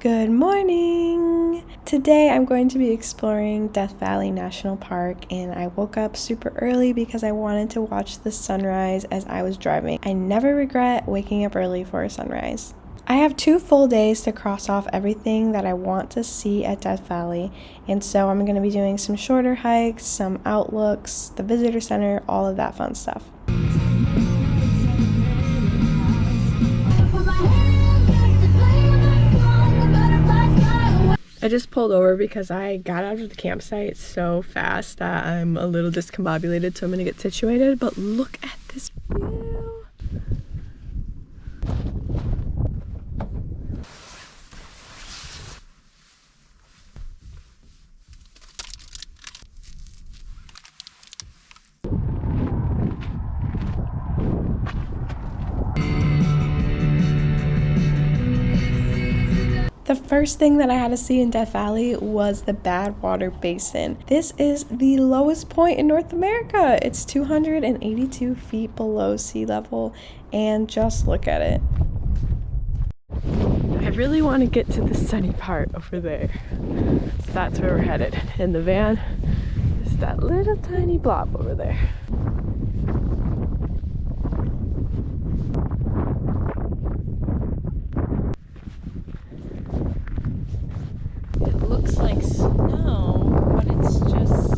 Good morning! Today I'm going to be exploring Death Valley National Park, and I woke up super early because I wanted to watch the sunrise as I was driving. I never regret waking up early for a sunrise. I have 2 full days to cross off everything that I want to see at Death Valley, and so I'm going to be doing some shorter hikes, some outlooks, the visitor center, all of that fun stuff. I just pulled over because I got out of the campsite so fast that I'm a little discombobulated, so I'm gonna get situated, but look at this view. The first thing that I had to see in Death Valley was the Badwater Basin. This is the lowest point in North America. It's 282 feet below sea level, and just look at it. I really want to get to the sunny part over there. So that's where we're headed. And the van is that little tiny blob over there. Looks like snow, but it's just...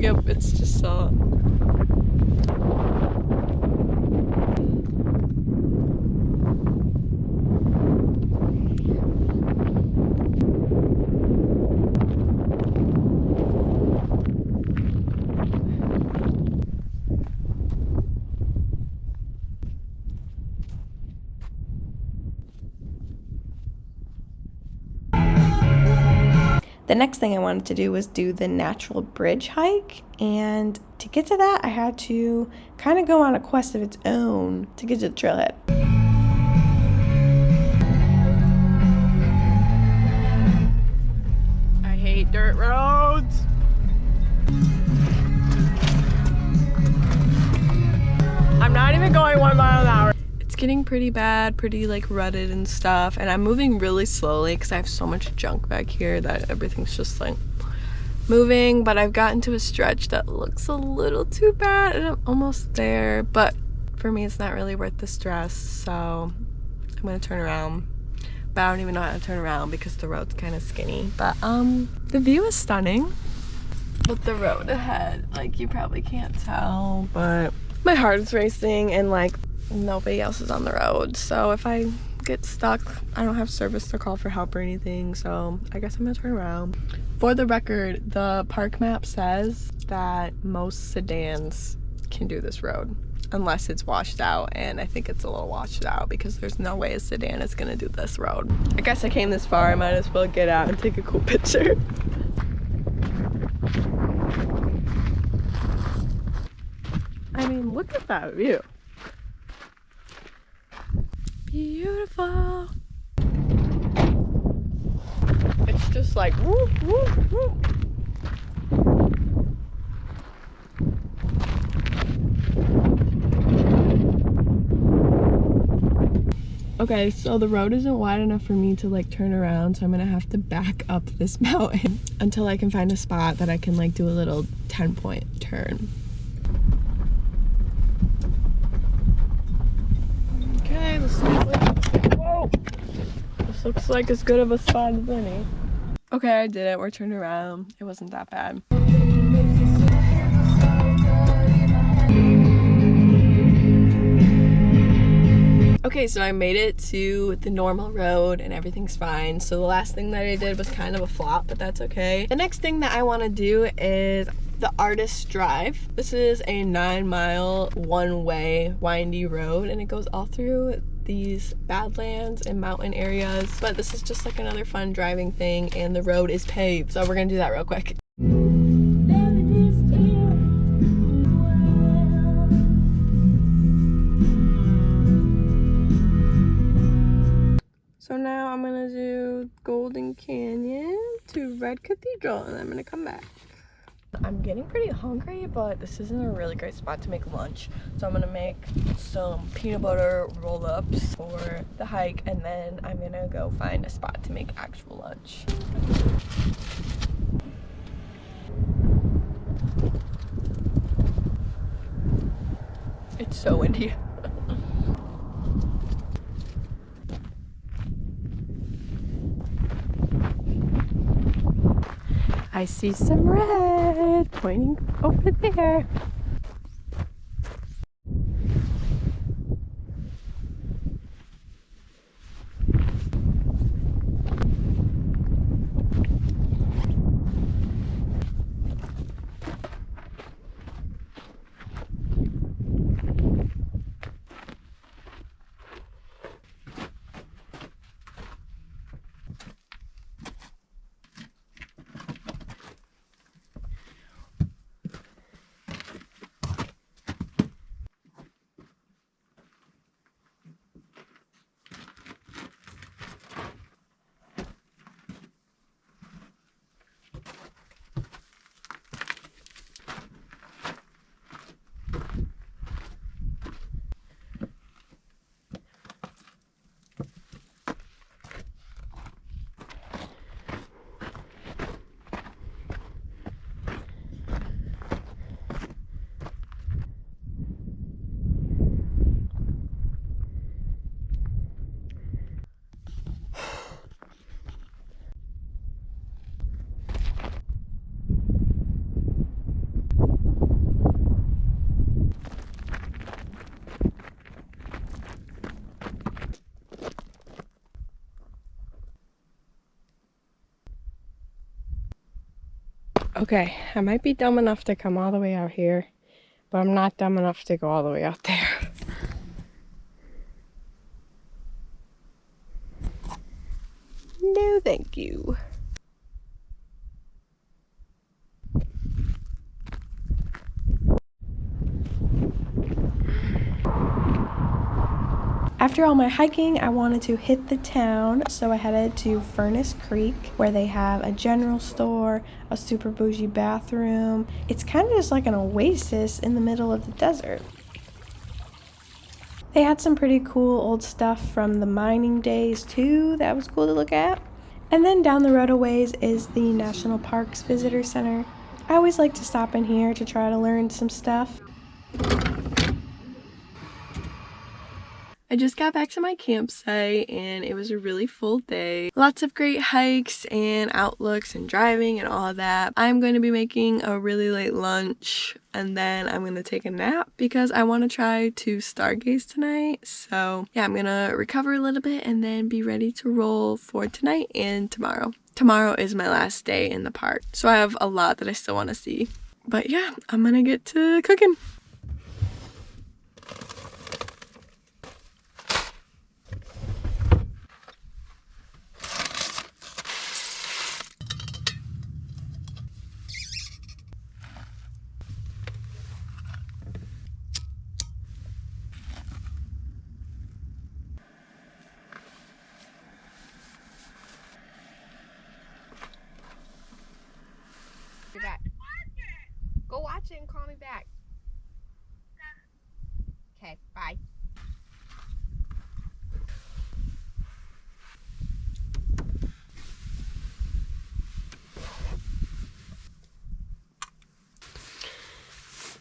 Yep, it's just salt. The next thing I wanted to do was do the natural bridge hike, and to get to that I had to kind of go on a quest of its own to get to the trailhead. I hate dirt roads! I'm not even going 1 mile an hour. It's getting pretty bad, pretty like rutted and stuff, and I'm moving really slowly because I have so much junk back here that everything's just like moving, but I've gotten to a stretch that looks a little too bad and I'm almost there, but for me it's not really worth the stress, so I'm gonna turn around, but I don't even know how to turn around because the road's kind of skinny. But the view is stunning, but the road ahead, like, you probably can't tell, but my heart is racing and like nobody else is on the road, so if I get stuck I don't have service to call for help or anything, so I guess I'm gonna turn around. For the record, the park map says that most sedans can do this road unless it's washed out, and I think it's a little washed out because there's no way a sedan is gonna do this road. I guess I came this far, I might as well get out and take a cool picture. I mean, look at that view. Beautiful. It's just like woo, woo, woo. Okay, so the road isn't wide enough for me to like turn around, so I'm gonna have to back up this mountain until I can find a spot that I can like do a little 10-point turn. Okay, whoa! This looks like as good of a spot as any. Okay, I did it. We're turned around. It wasn't that bad. Okay, so I made it to the normal road and everything's fine. So the last thing that I did was kind of a flop, but that's okay. The next thing that I want to do is the Artist Drive. This is a 9-mile one-way windy road, and it goes all through these badlands and mountain areas, but this is just like another fun driving thing, and the road is paved, so we're gonna do that real quick. So now I'm gonna do Golden Canyon to Red Cathedral, and I'm gonna come back. I'm getting pretty hungry, but this isn't a really great spot to make lunch. So I'm gonna make some peanut butter roll-ups for the hike, and then I'm gonna go find a spot to make actual lunch. It's so windy. I see some red pointing over there. Okay, I might be dumb enough to come all the way out here, but I'm not dumb enough to go all the way out there. No, thank you. After all my hiking, I wanted to hit the town, so I headed to Furnace Creek, where they have a general store, a super bougie bathroom. It's kind of just like an oasis in the middle of the desert. They had some pretty cool old stuff from the mining days too, that was cool to look at. And then down the road a ways is the National Parks Visitor Center. I always like to stop in here to try to learn some stuff. I just got back to my campsite and it was a really full day. Lots of great hikes and outlooks and driving and all of that. I'm going to be making a really late lunch and then I'm going to take a nap because I want to try to stargaze tonight. So yeah, I'm going to recover a little bit and then be ready to roll for tonight and tomorrow. Tomorrow is my last day in the park, so I have a lot that I still want to see. But yeah, I'm going to get to cooking. Back. Go watch it and call me back. Okay, bye.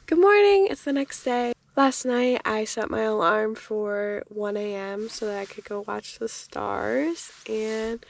Good morning, it's the next day. Last night I set my alarm for 1 a.m. so that I could go watch the stars, and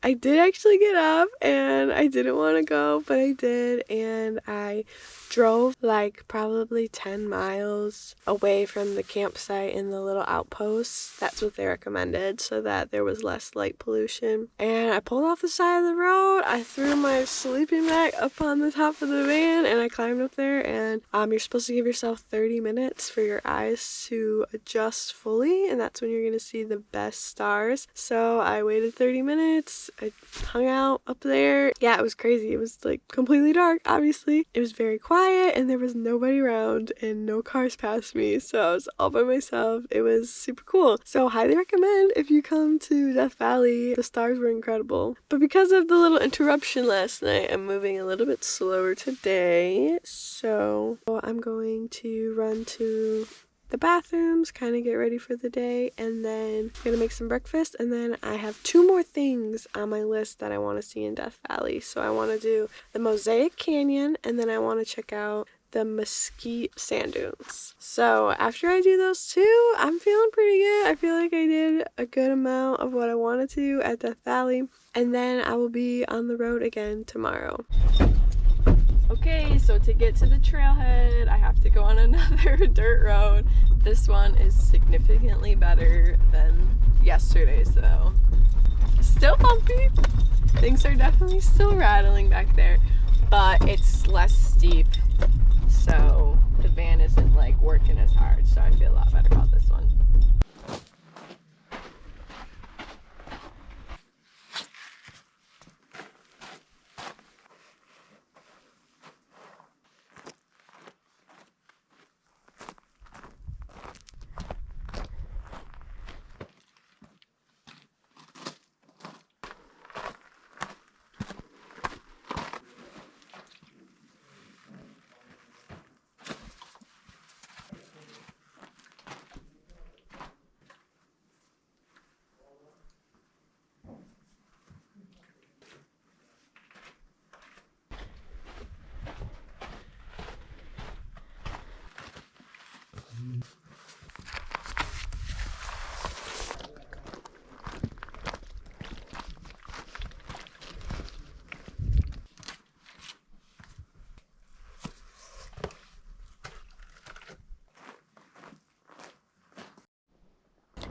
I did actually get up and I didn't want to go, but I did, and I drove like probably 10 miles away from the campsite in the little outposts. That's what they recommended so that there was less light pollution. And I pulled off the side of the road, I threw my sleeping bag up on the top of the van and I climbed up there, and you're supposed to give yourself 30 minutes for your eyes to adjust fully, and that's when you're gonna see the best stars. So I waited 30 minutes I hung out up there. Yeah, it was crazy. It was like completely dark, obviously. It was very quiet and there was nobody around and no cars passed me. So I was all by myself. It was super cool. So highly recommend if you come to Death Valley. The stars were incredible. But because of the little interruption last night, I'm moving a little bit slower today. So I'm going to run to the bathrooms, kind of get ready for the day, and then I'm gonna make some breakfast, and then I have 2 more things on my list that I want to see in Death Valley. So I want to do the Mosaic Canyon, and then I want to check out the Mesquite sand dunes. So after I do those 2, I'm feeling pretty good. I feel like I did a good amount of what I wanted to at Death Valley, and then I will be on the road again tomorrow. Okay, so to get to the trailhead, I have to go on another dirt road. This one is significantly better than yesterday's though. Still bumpy. Things are definitely still rattling back there, but it's less steep. So the van isn't like working as hard, so I feel a lot better about this one.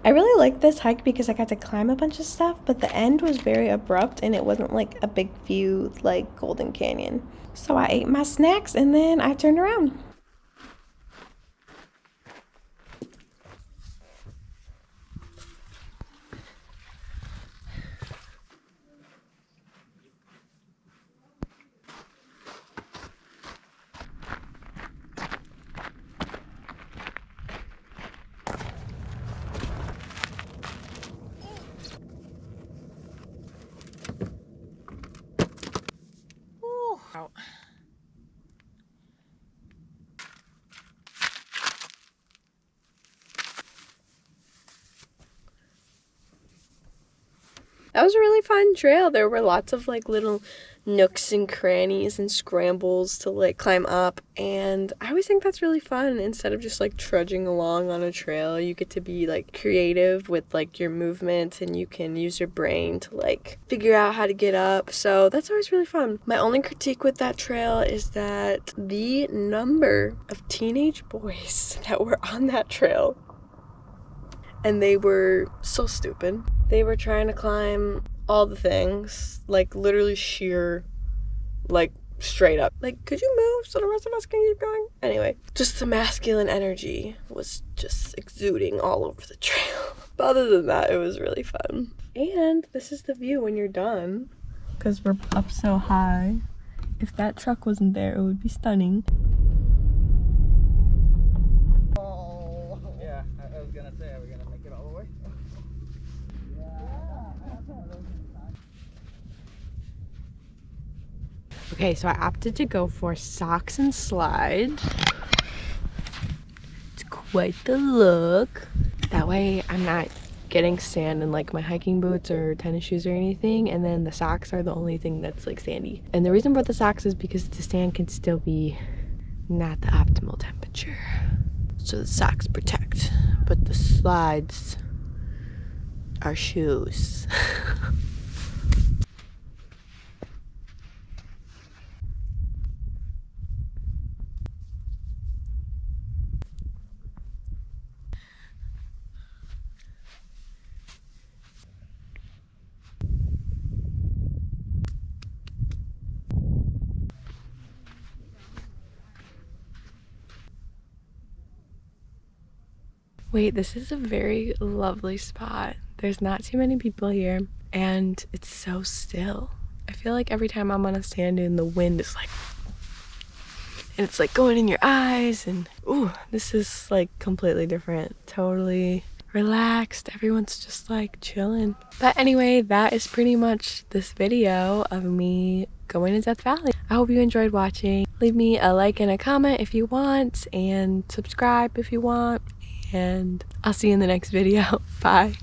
I really liked this hike because I got to climb a bunch of stuff, but the end was very abrupt and it wasn't like a big view like Golden Canyon. So I ate my snacks and then I turned around. Out. That was a really fun trail. There were lots of like little nooks and crannies and scrambles to like climb up, and I always think that's really fun. Instead of just like trudging along on a trail, you get to be like creative with like your movement, and you can use your brain to like figure out how to get up. So that's always really fun. My only critique with that trail is that the number of teenage boys that were on that trail, and they were so stupid. They were trying to climb all the things, like literally sheer, like straight up. Like, could you move so the rest of us can keep going? Anyway, just the masculine energy was just exuding all over the trail. But other than that, it was really fun. And this is the view when you're done, because we're up so high. If that truck wasn't there, it would be stunning. Oh, yeah, I was gonna say, are we gonna make it all the way? Okay, so I opted to go for socks and slides. It's quite the look. That way I'm not getting sand in like my hiking boots or tennis shoes or anything, and then the socks are the only thing that's like sandy. And the reason for the socks is because the sand can still be not the optimal temperature. So the socks protect, but the slides are shoes. Wait, this is a very lovely spot. There's not too many people here, and it's so still. I feel like every time I'm on a sand dune, the wind is like, and it's like going in your eyes, and ooh, this is like completely different. Totally relaxed. Everyone's just like chilling. But anyway, that is pretty much this video of me going to Death Valley. I hope you enjoyed watching. Leave me a like and a comment if you want, and subscribe if you want, and I'll see you in the next video. Bye.